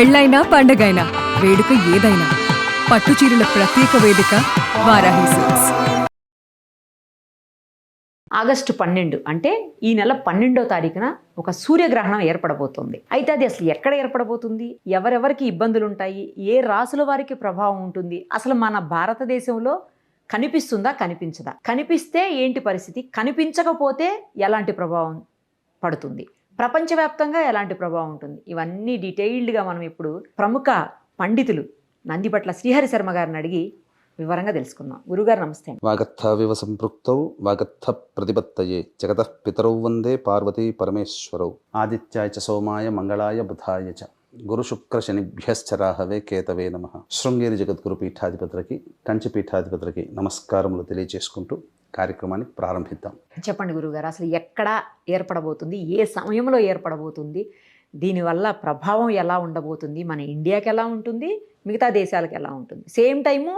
పెళ్ళైనా పండగైనా వేడుక ఏదైనా పట్టు చీరల ప్రత్యేక వేదిక వారాహి సిల్క్స్. ఆగస్టు 12 అంటే ఈ నెల 12వ తారీఖున ఒక సూర్యగ్రహణం ఏర్పడబోతుంది. అయితే అది అసలు ఎక్కడ ఏర్పడబోతుంది, ఎవరెవరికి ఇబ్బందులు ఉంటాయి, ఏ రాసుల వారికి ప్రభావం ఉంటుంది, అసలు మన భారతదేశంలో కనిపిస్తుందా కనిపించదా, కనిపిస్తే ఏంటి పరిస్థితి, కనిపించకపోతే ఎలాంటి ప్రభావం పడుతుంది, ప్రపంచవ్యాప్తంగా ఎలాంటి ప్రభావం ఉంటుంది, ఇవన్నీ డీటెయిల్డ్గా మనం ఇప్పుడు ప్రముఖ పండితులు నందిపట్ల శ్రీహరి శర్మ గారిని అడిగి వివరంగా తెలుసుకుందాం. గురుగారు నమస్తే. వాగర్థవివ సంపృక్తౌ వాగర్థ ప్రతిపత్తయే జగతః పితరౌ వందే పార్వతీ పరమేశ్వరౌ ఆదిత్యాయ చ సోమాయ మంగళాయ బుధాయ చ గురు శుక్ర శనిభ్యశ్చ రాహవే కేతవే నమః. శృంగేరి జగద్గురు పీఠాధిపతులకి కంచి పీఠాధిపతులకి నమస్కారములు తెలియజేసుకుంటూ కార్యక్రమాన్ని ప్రారంభిద్దాం. చెప్పండి గురుగారు, అసలు ఎక్కడ ఏర్పడబోతుంది, ఏ సమయంలో ఏర్పడబోతుంది, దీనివల్ల ప్రభావం ఎలా ఉండబోతుంది, మన ఇండియాకి ఎలా ఉంటుంది, మిగతా దేశాలకు ఎలా ఉంటుంది, సేమ్ టైము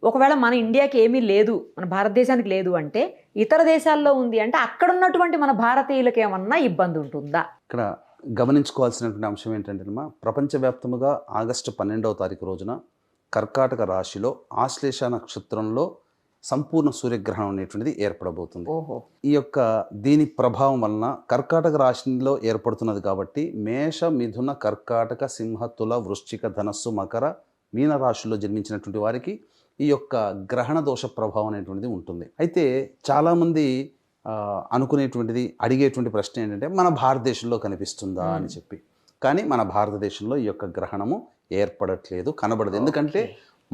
ఒకవేళ మన ఇండియాకి ఏమీ లేదు, మన భారతదేశానికి లేదు అంటే ఇతర దేశాల్లో ఉంది అంటే అక్కడ ఉన్నటువంటి మన భారతీయులకు ఏమన్నా ఇబ్బంది ఉంటుందా? ఇక్కడ గమనించుకోవాల్సినటువంటి అంశం ఏంటంటే ప్రపంచవ్యాప్తముగా ఆగస్టు 12వ తారీఖు రోజున కర్కాటక రాశిలో ఆశ్లేష నక్షత్రంలో సంపూర్ణ సూర్యగ్రహణం అనేటువంటిది ఏర్పడబోతుంది. ఓహో. ఈ యొక్క దీని ప్రభావం వలన కర్కాటక రాశిలో ఏర్పడుతున్నది కాబట్టి మేష మిథున కర్కాటక సింహ తుల వృశ్చిక ధనస్సు మకర మీన రాశుల్లో జన్మించినటువంటి వారికి ఈ యొక్క గ్రహణ దోష ప్రభావం అనేటువంటిది ఉంటుంది. అయితే చాలామంది అనుకునేటువంటిది అడిగేటువంటి ప్రశ్న ఏంటంటే మన భారతదేశంలో కనిపిస్తుందా అని చెప్పి. కానీ మన భారతదేశంలో ఈ యొక్క గ్రహణము ఏర్పడట్లేదు, కనబడదు. ఎందుకంటే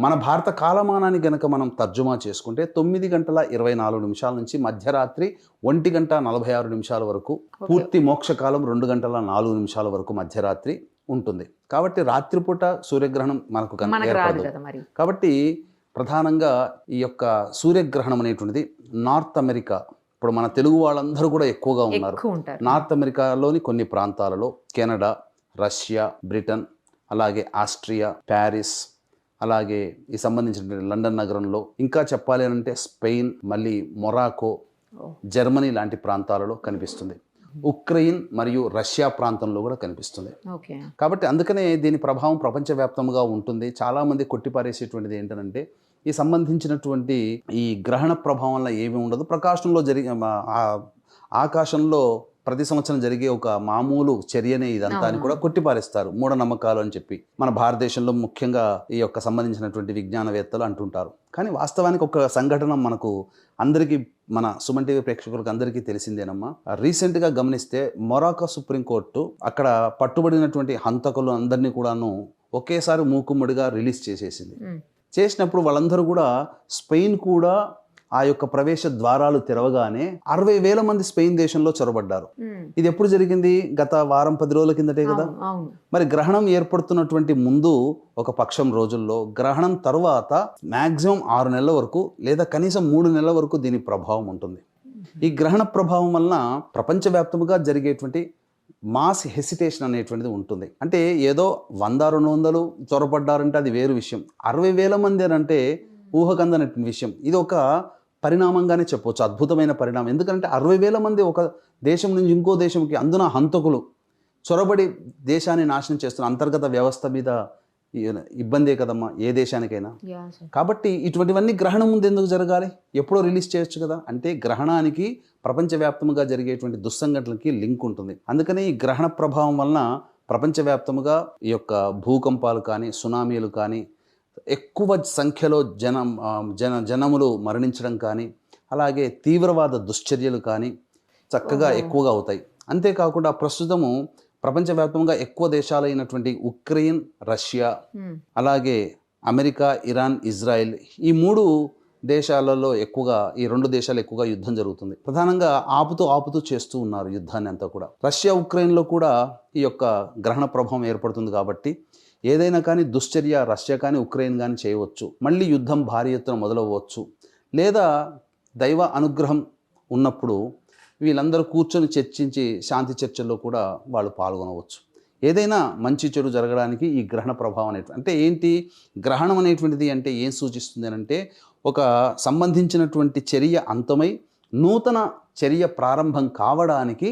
మన భారత కాలమానాన్ని గనక మనం తర్జుమా చేసుకుంటే 9:24 నుంచి మధ్యరాత్రి 1:46 వరకు, పూర్తి మోక్షకాలం 2:04 వరకు మధ్యరాత్రి ఉంటుంది. కాబట్టి రాత్రిపూట సూర్యగ్రహణం మనకు కనబడదు. కాబట్టి ప్రధానంగా ఈ యొక్క సూర్యగ్రహణం అనేటువంటిది నార్త్ అమెరికా, ఇప్పుడు మన తెలుగు వాళ్ళందరూ కూడా ఎక్కువగా ఉన్నారు. నార్త్ అమెరికాలోని కొన్ని ప్రాంతాలలో కెనడా, రష్యా, బ్రిటన్, అలాగే ఆస్ట్రియా, ప్యారిస్, అలాగే ఈ సంబంధించిన లండన్ నగరంలో, ఇంకా చెప్పాలి అంటే స్పెయిన్, మళ్ళీ మొరాకో, జర్మనీ లాంటి ప్రాంతాలలో కనిపిస్తుంది. ఉక్రెయిన్ మరియు రష్యా ప్రాంతంలో కూడా కనిపిస్తుంది. కాబట్టి అందుకనే దీని ప్రభావం ప్రపంచవ్యాప్తంగా ఉంటుంది. చాలామంది కొట్టిపారేసేటువంటిది ఏంటంటే ఈ సంబంధించినటువంటి ఈ గ్రహణ ప్రభావం వల్ల ఏమీ ఉండదు, ప్రకాశంలో ఆకాశంలో ప్రతి సంవత్సరం జరిగే ఒక మామూలు చర్యనే ఇదంతా అని కూడా కొట్టిపారేస్తారు, మూఢనమ్మకాలు అని చెప్పి. మన భారతదేశంలో ముఖ్యంగా ఈ యొక్క సంబంధించినటువంటి విజ్ఞానవేత్తలు అంటుంటారు. కానీ వాస్తవానికి ఒక సంఘటన మనకు అందరికీ, మన సుమన్ టీవీ ప్రేక్షకులకు అందరికీ తెలిసిందేనమ్మా. రీసెంట్గా గమనిస్తే మొరాకో సుప్రీంకోర్టు అక్కడ పట్టుబడినటువంటి హంతకులు అందరినీ కూడాను ఒకేసారి మూకుమ్మడిగా రిలీజ్ చేసేసింది. చేసినప్పుడు వాళ్ళందరూ కూడా స్పెయిన్ కూడా ఆ యొక్క ప్రవేశ ద్వారాలు తెరవగానే 60,000 మంది స్పెయిన్ దేశంలో చొరబడ్డారు. ఇది ఎప్పుడు జరిగింది? గత వారం 10 రోజుల కిందటే కదా. మరి గ్రహణం ఏర్పడుతున్నటువంటి ముందు ఒక పక్షం రోజుల్లో, గ్రహణం తర్వాత మాక్సిమం 6 నెలల వరకు లేదా కనీసం 3 నెలల వరకు దీని ప్రభావం ఉంటుంది. ఈ గ్రహణ ప్రభావం వలన ప్రపంచవ్యాప్తంగా జరిగేటువంటి మాస్ హెసిటేషన్ అనేటువంటిది ఉంటుంది. అంటే ఏదో 100-200 చొరబడ్డారంటే అది వేరు విషయం. 60,000 మంది అని అంటే ఊహకందనటువంటి విషయం. ఇది ఒక పరిణామంగానే చెప్పవచ్చు, అద్భుతమైన పరిణామం. ఎందుకంటే 60,000 మంది ఒక దేశం నుంచి ఇంకో దేశంకి, అందున హంతకులు చొరబడి దేశాన్ని నాశనం చేస్తున్న అంతర్గత వ్యవస్థ మీద ఇబ్బందే కదమ్మా ఏ దేశానికైనా. కాబట్టి ఇటువంటివన్నీ గ్రహణం ముందు ఎందుకు జరగాలి? ఎప్పుడో రిలీజ్ చేయొచ్చు కదా. అంటే గ్రహణానికి ప్రపంచవ్యాప్తంగా జరిగేటువంటి దుస్సంఘటనలకి లింక్ ఉంటుంది. అందుకని ఈ గ్రహణ ప్రభావం వలన ప్రపంచవ్యాప్తంగా ఈ యొక్క భూకంపాలు కానీ, సునామీలు కానీ, ఎక్కువ సంఖ్యలో జనములు మరణించడం కానీ, అలాగే తీవ్రవాద దుశ్చర్యలు కానీ చక్కగా ఎక్కువగా అవుతాయి. అంతేకాకుండా ప్రస్తుతము ప్రపంచవ్యాప్తంగా ఎక్కువ దేశాలైనటువంటి ఉక్రెయిన్, రష్యా, అలాగే అమెరికా, ఇరాన్, ఇజ్రాయెల్, ఈ 3 దేశాలలో ఎక్కువగా, ఈ 2 దేశాలు ఎక్కువగా యుద్ధం జరుగుతుంది. ప్రధానంగా ఆపుతూ చేస్తూ ఉన్నారు యుద్ధాన్ని అంతా కూడా. రష్యా, ఉక్రెయిన్లో కూడా ఈ యొక్క గ్రహణ ప్రభావం ఏర్పడుతుంది. కాబట్టి ఏదైనా కానీ దుశ్చర్య రష్యా కానీ ఉక్రెయిన్ కానీ చేయవచ్చు. మళ్ళీ యుద్ధం భారీ ఎత్తున మొదలవ్వచ్చు. లేదా దైవ అనుగ్రహం ఉన్నప్పుడు వీళ్ళందరూ కూర్చొని చర్చించి శాంతి చర్చల్లో కూడా వాళ్ళు పాల్గొనవచ్చు. ఏదైనా మంచి చెడు జరగడానికి ఈ గ్రహణ ప్రభావం అనేటువంటి, అంటే ఏంటి గ్రహణం అనేటువంటిది అంటే ఏం సూచిస్తుంది అని అంటే ఒక సంబంధించినటువంటి చర్య అంతమై నూతన చర్య ప్రారంభం కావడానికి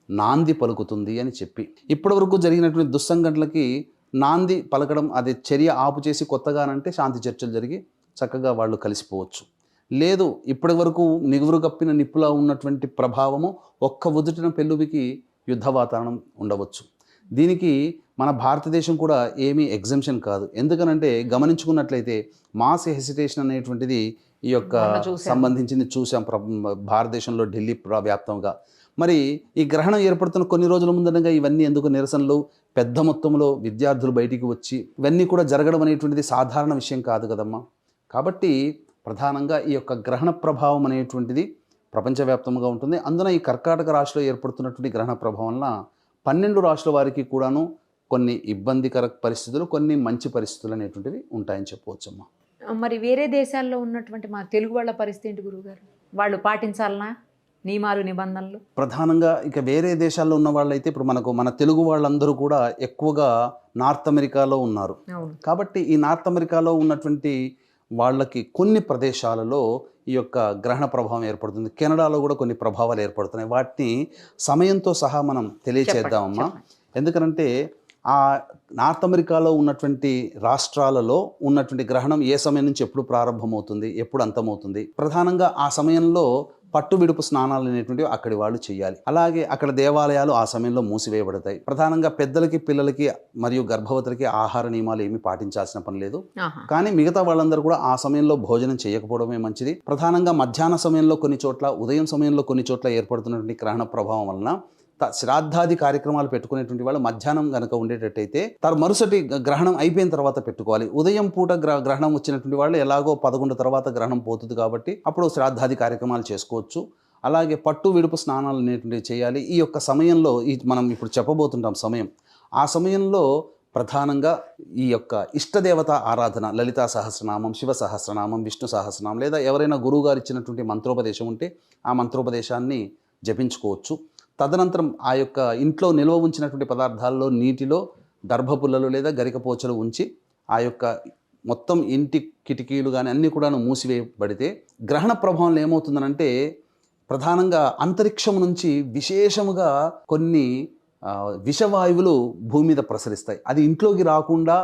నాంది పలుకుతుంది అని చెప్పి, ఇప్పటివరకు జరిగినటువంటి దుస్సంఘటనలకి నాంది పలకడం, అది చర్య ఆపు చేసి కొత్తగానంటే శాంతి చర్చలు జరిగి చక్కగా వాళ్ళు కలిసిపోవచ్చు. లేదు ఇప్పటి వరకు నిగురు కప్పిన నిప్పులా ఉన్నటువంటి ప్రభావము ఒక్క ఉదుటిన పెళ్ళుబికి యుద్ధ వాతావరణం ఉండవచ్చు. దీనికి మన భారతదేశం కూడా ఏమీ ఎగ్జంప్షన్ కాదు. ఎందుకనంటే గమనించుకున్నట్లయితే మాస్ హెసిటేషన్ అనేటువంటిది ఈ యొక్క సంబంధించింది చూసాం భారతదేశంలో, ఢిల్లీ వ్యాప్తంగా. మరి ఈ గ్రహణం ఏర్పడుతున్న కొన్ని రోజుల ముందనగా ఇవన్నీ ఎందుకు నిరసనలు, పెద్ద మొత్తంలో విద్యార్థులు బయటికి వచ్చి ఇవన్నీ కూడా జరగడం అనేటువంటిది సాధారణ విషయం కాదు కదమ్మా. కాబట్టి ప్రధానంగా ఈ యొక్క గ్రహణ ప్రభావం అనేటువంటిది ప్రపంచవ్యాప్తంగా ఉంటుంది. అందున ఈ కర్కాటక రాశిలో ఏర్పడుతున్నటువంటి గ్రహణ ప్రభావం వలన 12 రాశుల వారికి కూడాను కొన్ని ఇబ్బందికర పరిస్థితులు, కొన్ని మంచి పరిస్థితులు అనేటువంటివి ఉంటాయని చెప్పవచ్చమ్మా. మరి వేరే దేశాల్లో ఉన్నటువంటి మా తెలుగు వాళ్ళ పరిస్థితి ఏంటి గురువుగారు? వాళ్ళు పాటించాలనా నియమాలు, నిబంధనలు? ప్రధానంగా ఇక వేరే దేశాల్లో ఉన్న వాళ్ళైతే ఇప్పుడు మన తెలుగు వాళ్ళందరూ కూడా ఎక్కువగా నార్త్ అమెరికాలో ఉన్నారు. కాబట్టి ఈ నార్త్ అమెరికాలో ఉన్నటువంటి వాళ్ళకి కొన్ని ప్రదేశాలలో ఈ యొక్క గ్రహణ ప్రభావం ఏర్పడుతుంది. కెనడాలో కూడా కొన్ని ప్రభావాలు ఏర్పడుతున్నాయి. వాటిని సమయంతో సహా మనం తెలియచేద్దామమ్మా. ఎందుకంటే ఆ నార్త్ అమెరికాలో ఉన్నటువంటి రాష్ట్రాలలో ఉన్నటువంటి గ్రహణం ఏ సమయం నుంచి ఎప్పుడు ప్రారంభమవుతుంది, ఎప్పుడు అంతమవుతుంది, ప్రధానంగా ఆ సమయంలో పట్టు విడుపు స్నానాలు అనేటువంటివి అక్కడి వాళ్ళు చేయాలి. అలాగే అక్కడ దేవాలయాలు ఆ సమయంలో మూసివేయబడతాయి. ప్రధానంగా పెద్దలకి, పిల్లలకి మరియు గర్భవతులకి ఆహార నియమాలు ఏమీ పాటించాల్సిన పని లేదు. కానీ మిగతా వాళ్ళందరూ కూడా ఆ సమయంలో భోజనం చేయకపోవడమే మంచిది. ప్రధానంగా మధ్యాహ్న సమయంలో కొన్ని చోట్ల, ఉదయం సమయంలో కొన్ని చోట్ల ఏర్పడుతున్నటువంటి గ్రహణ ప్రభావం వలన శ్రాద్ధాది కార్యక్రమాలు పెట్టుకునేటువంటి వాళ్ళు మధ్యాహ్నం కనుక ఉండేటట్టయితే మరుసటి గ్రహణం అయిపోయిన తర్వాత పెట్టుకోవాలి. ఉదయం పూట గ్రహణం వచ్చినటువంటి వాళ్ళు ఎలాగో 11 తర్వాత గ్రహణం పోతుంది కాబట్టి అప్పుడు శ్రాద్ధాది కార్యక్రమాలు చేసుకోవచ్చు. అలాగే పట్టు విడుపు స్నానాలు అనేటువంటివి చేయాలి. ఈ యొక్క సమయంలో మనం ఇప్పుడు చెప్పబోతుంటాం సమయం, ఆ సమయంలో ప్రధానంగా ఈ యొక్క ఇష్టదేవత ఆరాధన, లలితా సహస్రనామం, శివ సహస్రనామం, విష్ణు సహస్రనామం, లేదా ఎవరైనా గురువుగారు ఇచ్చినటువంటి మంత్రోపదేశం ఉంటే ఆ మంత్రోపదేశాన్ని జపించుకోవచ్చు. తదనంతరం ఆ యొక్క ఇంట్లో నిల్వ ఉంచినటువంటి పదార్థాల్లో నీటిలో దర్భపుల్లలు లేదా గరికపోచలు ఉంచి ఆ యొక్క మొత్తం ఇంటి కిటికీలు కానీ అన్నీ కూడా మూసివేయబడితే గ్రహణ ప్రభావంలో ఏమవుతుందనంటే ప్రధానంగా అంతరిక్షం నుంచి విశేషముగా కొన్ని విషవాయువులు భూమి మీద ప్రసరిస్తాయి. అది ఇంట్లోకి రాకుండా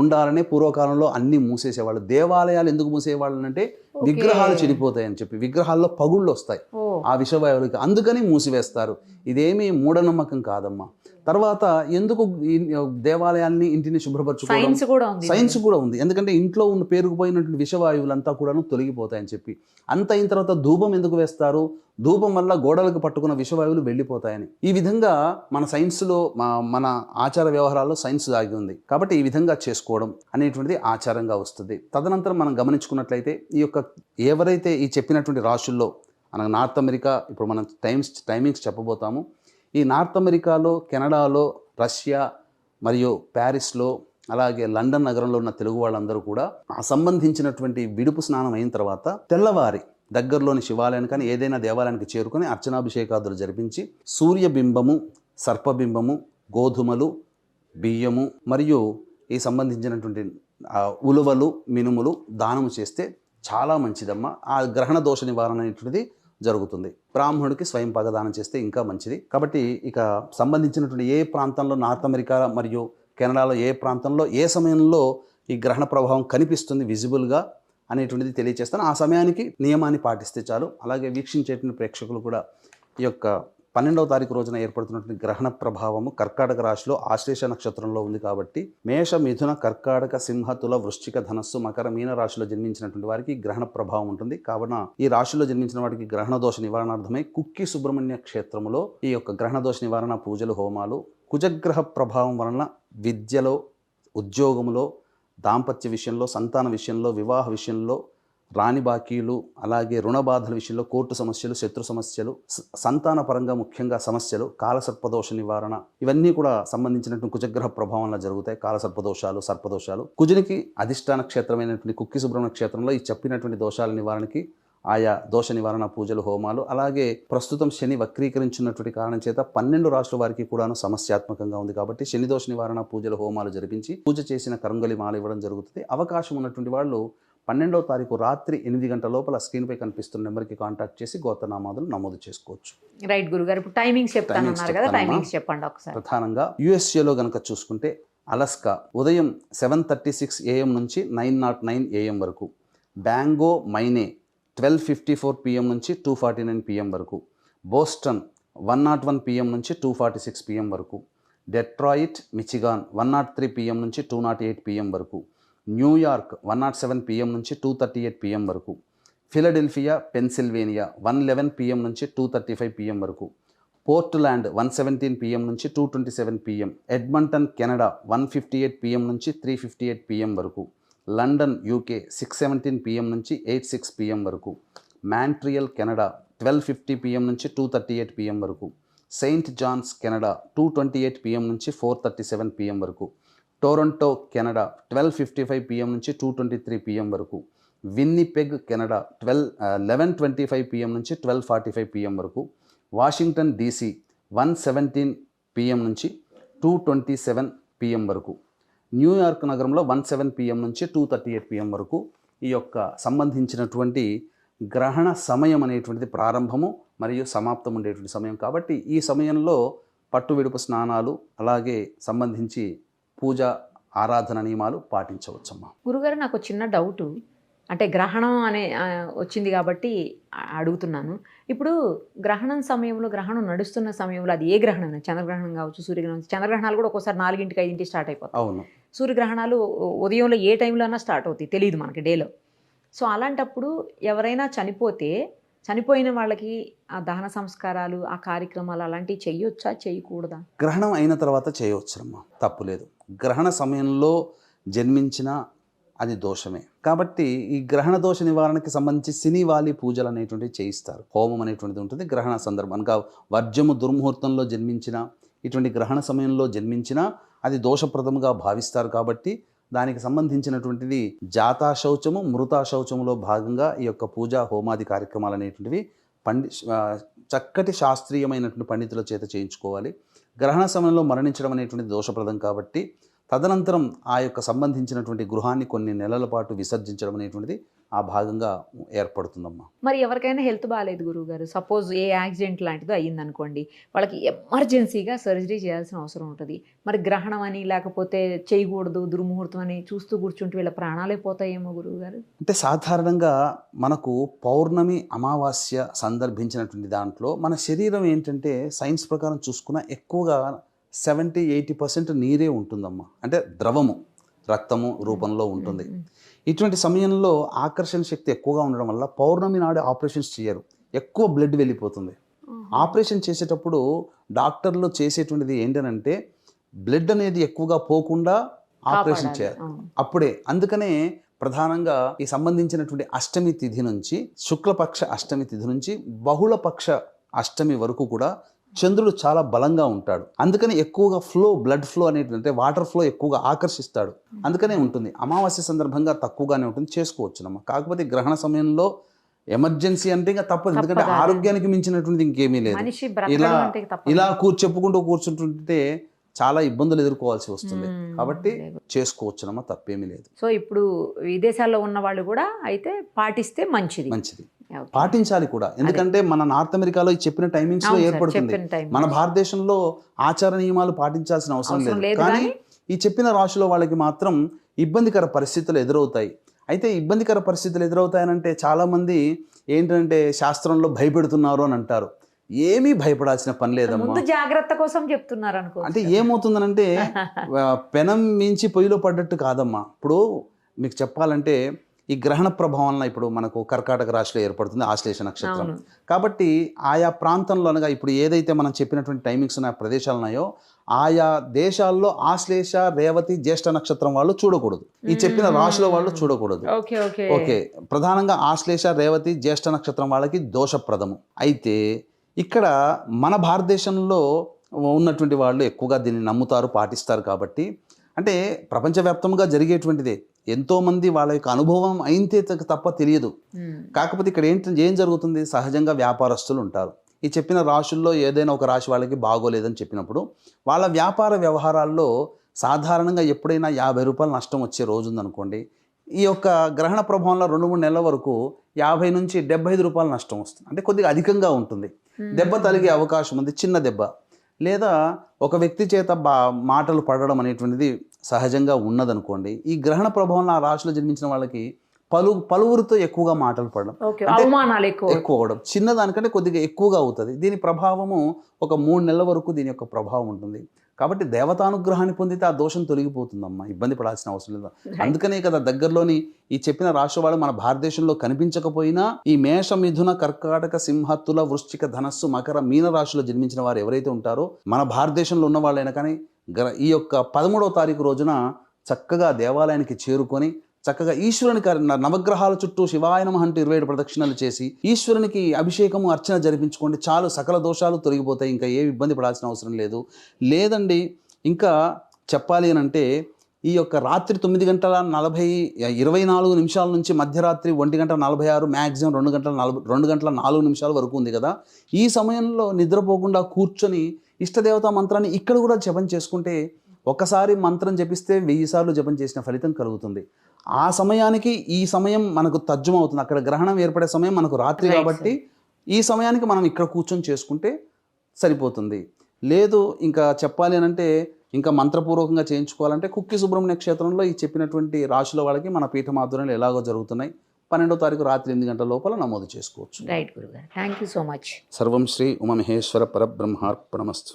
ఉండాలనే పూర్వకాలంలో అన్నీ మూసేసేవాళ్ళు. దేవాలయాలు ఎందుకు మూసేవాళ్ళు అంటే విగ్రహాలు చెడిపోతాయని చెప్పి, విగ్రహాల్లో పగుళ్ళు వస్తాయి ఆ విషవాయువులకి, అందుకని మూసివేస్తారు. ఇదేమీ మూఢనమ్మకం కాదమ్మా. తర్వాత ఎందుకు దేవాలయాల్ని, ఇంటిని శుభ్రపరచుకోవడం సైన్స్ కూడా ఉంది. ఎందుకంటే ఇంట్లో ఉన్న పేరుకుపోయినటువంటి విషవాయువులంతా కూడాను తొలగిపోతాయని చెప్పి. అంత అయిన తర్వాత ధూపం ఎందుకు వేస్తారు? ధూపం వల్ల గోడలకు పట్టుకున్న విషవాయువులు వెళ్ళిపోతాయని. ఈ విధంగా మన సైన్స్లో, మన ఆచార వ్యవహారాల్లో సైన్స్ దాగి ఉంది. కాబట్టి ఈ విధంగా చేసుకోవడం అనేటువంటిది ఆచారంగా వస్తుంది. తదనంతరం మనం గమనించుకున్నట్లయితే ఈ యొక్క ఎవరైతే ఈ చెప్పినటువంటి రాశుల్లో మనకు నార్త్ అమెరికా, ఇప్పుడు మనం టైమింగ్స్ చెప్పబోతాము. ఈ నార్త్ అమెరికాలో, కెనడాలో, రష్యా మరియు ప్యారిస్లో, అలాగే లండన్ నగరంలో ఉన్న తెలుగు వాళ్ళందరూ కూడా ఆ సంబంధించినటువంటి విడుపు స్నానం అయిన తర్వాత తెల్లవారి దగ్గరలోని శివాలయాన్ని కానీ ఏదైనా దేవాలయానికి చేరుకొని అర్చనాభిషేకాదులు జరిపించి సూర్యబింబము, సర్పబింబము, గోధుమలు, బియ్యము మరియు ఈ సంబంధించినటువంటి ఉలువలు, మినుములు దానము చేస్తే చాలా మంచిదమ్మా. ఆ గ్రహణ దోష నివారణ అనేటువంటిది జరుగుతుంది. బ్రాహ్మణుడికి స్వయం పగదానం చేస్తే ఇంకా మంచిది. కాబట్టి ఇక సంబంధించినటువంటి ఏ ప్రాంతంలో, నార్త్ అమెరికా మరియు కెనడాలో ఏ ప్రాంతంలో ఏ సమయంలో ఈ గ్రహణ ప్రభావం కనిపిస్తుంది విజిబుల్గా అనేటువంటిది తెలియజేస్తాను. ఆ సమయానికి నియమాన్ని పాటిస్తే చాలు. అలాగే వీక్షించేటువంటి ప్రేక్షకులు కూడా ఈ యొక్క 12వ తారీఖు రోజున ఏర్పడుతున్నటువంటి గ్రహణ ప్రభావము కర్కాటక రాశిలో ఆశ్లేష నక్షత్రంలో ఉంది కాబట్టి మేష, మిథున, కర్కాటక, సింహ, తుల, వృశ్చిక, ధనస్సు, మకర, మీన రాశిలో జన్మించినటువంటి వారికి గ్రహణ ప్రభావం ఉంటుంది. కావున ఈ రాశిలో జన్మించిన వారికి గ్రహణ దోష నివారణార్థమై కుక్కి సుబ్రహ్మణ్య క్షేత్రములో ఈ యొక్క గ్రహణ దోష నివారణ పూజలు, హోమాలు, కుజగ్రహ ప్రభావం వలన విద్యలో, ఉద్యోగంలో, దాంపత్య విషయంలో, సంతాన విషయంలో, వివాహ విషయంలో, రాణి బాకీలు, అలాగే రుణ బాధల విషయంలో, కోర్టు సమస్యలు, శత్రు సమస్యలు, సంతాన పరంగా ముఖ్యంగా సమస్యలు, కాలసర్పదోష నివారణ, ఇవన్నీ కూడా సంబంధించినటువంటి కుజగ్రహ ప్రభావంలో జరుగుతాయి. కాలసర్పదోషాలు, సర్పదోషాలు. కుజునికి అధిష్టాన క్షేత్రమైనటువంటి కుక్కి సుబ్రహ్మణ్య క్షేత్రంలో ఈ చెప్పినటువంటి దోషాల నివారణకి ఆయా దోష నివారణ పూజలు, హోమాలు, అలాగే ప్రస్తుతం శని వక్రీకరించినటువంటి కారణం చేత 12 రాష్ట్రాల వారికి కూడాను సమస్యాత్మకంగా ఉంది కాబట్టి శని దోష నివారణ పూజలు, హోమాలు జరిపించి పూజ చేసిన కరంగలి మాల ఇవ్వడం జరుగుతుంది. అవకాశం ఉన్నటువంటి వాళ్ళు 12వ తారీఖు రాత్రి 8 గంటల లోపల స్క్రీన్పై కనిపిస్తున్న నెంబర్కి కాంటాక్ట్ చేసి గోత్రనామాదులు నమోదు చేసుకోవచ్చు. రైట్ గురుగారు, ఇప్పుడు టైమింగ్స్ చెప్తానన్నారు కదా, టైమింగ్స్ చెప్పండి ఒకసారి. ప్రధానంగా యుఎస్ఏలో కనుక చూసుకుంటే అలస్కా ఉదయం 7:36 AM నుంచి 9:09 AM వరకు. బ్యాంగో మైనే 12:54 PM నుంచి 2:49 PM వరకు. బోస్టన్ 1:01 PM నుంచి 2:46 PM వరకు. డెట్రాయిట్ మిచిగాన్ 1:03 PM నుంచి 2:08 PM వరకు. న్యూయార్క్ 1:07 PM నుంచి 2:38 PM వరకు. ఫిలడెల్ఫియా పెన్సిల్వేనియా 1:11 PM నుంచి 2:35 PM వరకు. పోర్ట్లాండ్ 1:17 PM నుంచి 2:27 PM. ఎడ్మంటన్ కెనడా 1:58 PM నుంచి 3:58 PM వరకు. లండన్ యూకే 6:17 PM నుంచి 8:06 PM వరకు. మాంట్రియల్ కెనడా 12:50 PM నుంచి 2:38 PM వరకు. సెయింట్ జాన్స్ కెనడా 2:28 PM నుంచి 4:37 PM వరకు. టొరంటో కెనడా 12:55 PM నుంచి 2:23 PM వరకు. విన్నిపెగ్ కెనడా 11:25 PM నుంచి 12:45 PM వరకు. వాషింగ్టన్ DC 1:17 PM నుంచి 2:27 PM వరకు. న్యూయార్క్ నగరంలో 1:07 PM నుంచి 2:38 PM వరకు ఈ యొక్క సంబంధించినటువంటి గ్రహణ సమయం అనేటువంటిది ప్రారంభము మరియు సమాప్తం ఉండేటువంటి సమయం. కాబట్టి ఈ సమయంలో పట్టు విడుపు స్నానాలు అలాగే సంబంధించి పూజ ఆరాధన నియమాలు పాటించవచ్చమ్మా. గురుగారు నాకు చిన్న డౌటు, అంటే గ్రహణం అనే వచ్చింది కాబట్టి అడుగుతున్నాను. ఇప్పుడు గ్రహణం సమయంలో, గ్రహణం నడుస్తున్న సమయంలో, అది ఏ గ్రహణం, చంద్రగ్రహణం కావచ్చు, సూర్యగ్రహణం, చంద్రగ్రహణాలు కూడా ఒక్కోసారి 4ంటికి 5ంటికి స్టార్ట్ అయిపోతాయి. అవును. సూర్యగ్రహణాలు ఉదయంలో ఏ టైంలో అయినా స్టార్ట్ అవుతాయి, తెలియదు మనకి డేలో. సో అలాంటప్పుడు ఎవరైనా చనిపోతే చనిపోయిన వాళ్ళకి ఆ దహన సంస్కారాలు, ఆ కార్యక్రమాలు అలాంటివి చేయొచ్చా, చేయకూడదా? గ్రహణం అయిన తర్వాత చేయవచ్చునమ్మా, తప్పులేదు. గ్రహణ సమయంలో జన్మించిన అది దోషమే. కాబట్టి ఈ గ్రహణ దోష నివారణకి సంబంధించి శనివాలి పూజలు అనేటువంటివి చేయిస్తారు. హోమం అనేటువంటిది ఉంటుంది గ్రహణ సందర్భం. అనగా వర్జము దుర్ముహూర్తంలో జన్మించిన, ఇటువంటి గ్రహణ సమయంలో జన్మించిన అది దోషప్రదముగా భావిస్తారు. కాబట్టి దానికి సంబంధించినటువంటిది జాతాశౌచము, మృతాశౌచములో భాగంగా ఈ యొక్క పూజా హోమాది కార్యక్రమాలు అనేటువంటివి చక్కటి శాస్త్రీయమైనటువంటి పండితుల చేత చేయించుకోవాలి. గ్రహణ సమయంలో మరణించడం అనేటువంటిది దోషప్రదం కాబట్టి తదనంతరం ఆ యొక్క సంబంధించినటువంటి గృహాన్ని కొన్ని నెలల పాటు విసర్జించడం అనేటువంటిది ఆ భాగంగా ఏర్పడుతుందమ్మా. మరి ఎవరికైనా హెల్త్ బాగాలేదు గురువుగారు, సపోజ్ ఏ యాక్సిడెంట్ లాంటిదో అయ్యిందనుకోండి, వాళ్ళకి ఎమర్జెన్సీగా సర్జరీ చేయాల్సిన అవసరం ఉంటుంది. మరి గ్రహణం అని లేకపోతే చేయకూడదు, దుర్ముహూర్తం అని చూస్తూ కూర్చుంటే వీళ్ళ ప్రాణాలే పోతాయేమో గురువుగారు. అంటే సాధారణంగా మనకు పౌర్ణమి అమావాస్య సందర్భించినటువంటి దాంట్లో మన శరీరం ఏంటంటే సైన్స్ ప్రకారం చూసుకున్న ఎక్కువగా 70-80% నీరే ఉంటుందమ్మా. అంటే ద్రవము, రక్తము రూపంలో ఉంటుంది. ఇటువంటి సమయంలో ఆకర్షణ శక్తి ఎక్కువగా ఉండడం వల్ల పౌర్ణమి నాడు ఆపరేషన్స్ చేయరు, ఎక్కువ బ్లడ్ వెళ్ళిపోతుంది. ఆపరేషన్ చేసేటప్పుడు డాక్టర్లు చేసేటువంటిది ఏంటంటే బ్లడ్ అనేది ఎక్కువగా పోకుండా ఆపరేషన్ చేయాలి అప్పుడే. అందుకనే ప్రధానంగా ఈ సంబంధించినటువంటి అష్టమి తిథి నుంచి, శుక్లపక్ష అష్టమి తిథి నుంచి బహుళపక్ష అష్టమి వరకు కూడా చంద్రుడు చాలా బలంగా ఉంటాడు. అందుకని ఎక్కువగా బ్లడ్ ఫ్లో అనేటువంటి వాటర్ ఫ్లో ఎక్కువగా ఆకర్షిస్తాడు. అందుకనే ఉంటుంది. అమావాస్య సందర్భంగా తక్కువగానే ఉంటుంది, చేసుకోవచ్చునమ్మా. కాకపోతే గ్రహణ సమయంలో ఎమర్జెన్సీ అంటే ఇంకా తప్పదు, ఎందుకంటే ఆరోగ్యానికి మించినటువంటిది ఇంకేమీ లేదు. ఇలా చెప్పుకుంటూ కూర్చుంటుంటే చాలా ఇబ్బందులు ఎదుర్కోవాల్సి వస్తుంది. కాబట్టి చేసుకోవచ్చునమ్మా, తప్పేమీ లేదు. సో ఇప్పుడు విదేశాల్లో ఉన్న వాళ్ళు కూడా అయితే పాటిస్తే మంచిది. పాటించాలి కూడా, ఎందుకంటే మన నార్త్ అమెరికాలో చెప్పిన టైమింగ్స్ లో ఏర్పడుతుంది. మన భారతదేశంలో ఆచార నియమాలు పాటించాల్సిన అవసరం లేదు. కానీ ఈ చెప్పిన రాశిలో వాళ్ళకి మాత్రం ఇబ్బందికర పరిస్థితులు ఎదురవుతాయి. అయితే ఇబ్బందికర పరిస్థితులు ఎదురవుతాయనంటే చాలా మంది ఏంటంటే శాస్త్రంలో భయపెడుతున్నారు అని అంటారు. ఏమీ భయపడాల్సిన పని లేదమ్మా, జాగ్రత్త కోసం చెప్తున్నారు అనుకో. అంటే ఏమవుతుందనంటే పెనం మించి పొయ్యిలో పడ్డట్టు కాదమ్మా. ఇప్పుడు మీకు చెప్పాలంటే ఈ గ్రహణ ప్రభావం ఇప్పుడు మనకు కర్కాటక రాశిలో ఏర్పడుతుంది ఆశ్లేష నక్షత్రం. కాబట్టి ఆయా ప్రాంతంలో అనగా ఇప్పుడు ఏదైతే మనం చెప్పినటువంటి టైమింగ్స్ ఉన్న ప్రదేశాలు ఉన్నాయో ఆయా దేశాల్లో ఆశ్లేష, రేవతి, జ్యేష్ఠ నక్షత్రం వాళ్ళు చూడకూడదు. ఈ చెప్పిన రాశిలో వాళ్ళు చూడకూడదు. ఓకే, ప్రధానంగా ఆశ్లేష, రేవతి, జ్యేష్ఠ నక్షత్రం వాళ్ళకి దోషప్రదము. అయితే ఇక్కడ మన భారతదేశంలో ఉన్నటువంటి వాళ్ళు ఎక్కువగా దీన్ని నమ్ముతారు, పాటిస్తారు. కాబట్టి అంటే ప్రపంచవ్యాప్తంగా జరిగేటువంటిదే. ఎంతోమంది వాళ్ళ యొక్క అనుభవం అయితే తప్ప తెలియదు. కాకపోతే ఇక్కడ ఏం జరుగుతుంది, సహజంగా వ్యాపారస్తులు ఉంటారు. ఈ చెప్పిన రాశుల్లో ఏదైనా ఒక రాశి వాళ్ళకి బాగోలేదని చెప్పినప్పుడు వాళ్ళ వ్యాపార వ్యవహారాల్లో సాధారణంగా ఎప్పుడైనా 50 రూపాయలు నష్టం వచ్చే రోజు ఉందనుకోండి, ఈ యొక్క గ్రహణ ప్రభావంలో 2-3 నెలల వరకు 50 నుంచి 75 రూపాయలు నష్టం వస్తుంది. అంటే కొద్దిగా అధికంగా ఉంటుంది. దెబ్బ తగిలే అవకాశం ఉంది, చిన్న దెబ్బ, లేదా ఒక వ్యక్తి చేత మాటలు పడడం అనేటువంటిది సహజంగా ఉన్నదనుకోండి, ఈ గ్రహణ ప్రభావంలో ఆ రాశిలో జన్మించిన వాళ్ళకి పలువురితో ఎక్కువగా మాటలు పడడం, ఓకే, అవమానాలు ఎక్కువ. ఎక్కువ అవడం, చిన్నదానికంటే కొద్దిగా ఎక్కువగా అవుతుంది. దీని ప్రభావము ఒక 3 నెలల వరకు దీని యొక్క ప్రభావం ఉంటుంది. కాబట్టి దేవతానుగ్రహాన్ని పొందితే ఆ దోషం తొలగిపోతుందమ్మా, ఇబ్బంది పడాల్సిన అవసరం లేదు. అందుకనే కదా దగ్గరలోని ఈ చెప్పిన రాశి వాళ్ళు మన భారతదేశంలో కనిపించకపోయినా ఈ మేష, మిథున, కర్కాటక, సింహ, తుల, వృశ్చిక, ధనస్సు, మకర, మీన రాశిలో జన్మించిన వారు ఎవరైతే ఉంటారో మన భారతదేశంలో ఉన్న వాళ్ళైనా కానీ ఈ యొక్క 13వ తారీఖు రోజున చక్కగా దేవాలయానికి చేరుకొని చక్కగా ఈశ్వరునికి నవగ్రహాల చుట్టూ శివాయ నమః అంటూ 27 ప్రదక్షిణలు చేసి ఈశ్వరునికి అభిషేకము, అర్చన జరిపించుకోండి. చాలు, సకల దోషాలు తొలగిపోతాయి. ఇంకా ఏ ఇబ్బంది పడాల్సిన అవసరం లేదు. లేదండి, ఇంకా చెప్పాలి అని అంటే ఈ యొక్క రాత్రి 9:24 నిమిషాల నుంచి మధ్యరాత్రి 1:46, మ్యాక్సిమం 2:04 వరకు ఉంది కదా. ఈ సమయంలో నిద్రపోకుండా కూర్చొని ఇష్టదేవతా మంత్రాన్ని ఇక్కడ కూడా జపం చేసుకుంటే, ఒకసారి మంత్రం జపిస్తే 1000 సార్లు జపం చేసిన ఫలితం కలుగుతుంది. ఆ సమయానికి ఈ సమయం మనకు తర్జుమ అవుతుంది. అక్కడ గ్రహణం ఏర్పడే సమయం మనకు రాత్రి కాబట్టి ఈ సమయానికి మనం ఇక్కడ కూర్చొని చేసుకుంటే సరిపోతుంది. లేదు ఇంకా చెప్పాలి అని అంటే ఇంకా మంత్రపూర్వకంగా చేయించుకోవాలంటే కుక్కి సుబ్రహ్మణ్య క్షేత్రంలో ఈ చెప్పినటువంటి రాశుల వాళ్ళకి మన పీఠం ఆధ్వర్యంలో ఎలాగో జరుగుతున్నాయి. 12వ తారీఖు రాత్రి 8 గంటల లోపల నమోదు చేసుకోవచ్చు. రైట్ గురుగారు, థ్యాంక్ యూ సో మచ్. సర్వం శ్రీ ఉమామహేశ్వర పరబ్రహ్మార్పణమస్తు.